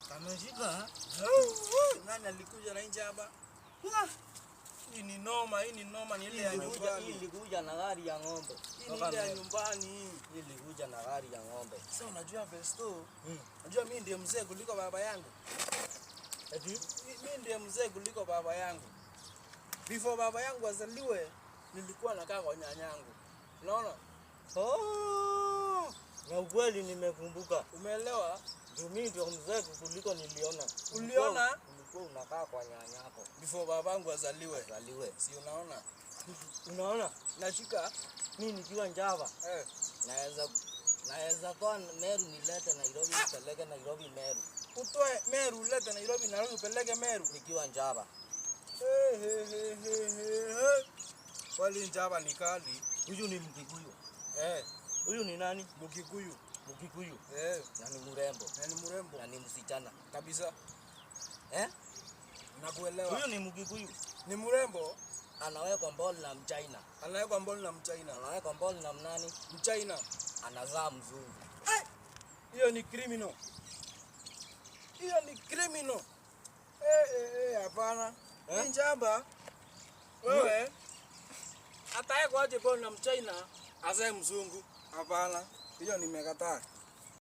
Kameshika. Nani alikuja na nje hapa? Hii ni noma ni ile ya nyumbani. Hii ilikuja na gari ya ng'ombe. Hii ni ile ya nyumbani hii. Hii ilikuja na gari ya ng'ombe. Sasa unajua Festo? Unajua mimi ndiye mzee kuliko baba yangu. Eti Mimi ndiye mzee kuliko baba yangu. Before baba yangu azaliwe, nilikuwa nakaa kwa nyanyangu. Unaona? oh, na ukweli nimekumbuka. Umeelewa? Mimi ndio mzee kuliko niliona. Uliona? Ulikuwa unakaa kwa nyanyako Before babangu azaliwe. Si unaona? Unaona? Nashika mimi nikiwa Njava. Naweza kwa Meru nilete Nairobi, nipeleke Nairobi Meru. Utoe Meru ulete Nairobi na upeleke Meru nikiwa Njava. Wali Njava ni kali. Huyu ni Mkikuyu. Huyu ni nani? Mkikuyu. Na ni mrembo. Na ni msichana. Kabisa. Nakuelewa. Huyu ni Mkikuyu. Ni mrembo. Anawekwa mboli na Mchina. Anawekwa mboli na mnani? Mchina. Anazaa mzungu. Hiyo ni criminal. Hapana. Njamba. Wewe. Atawekwa aje mboli na Mchina azae mzungu? Hapana. Hiyo nimekataa.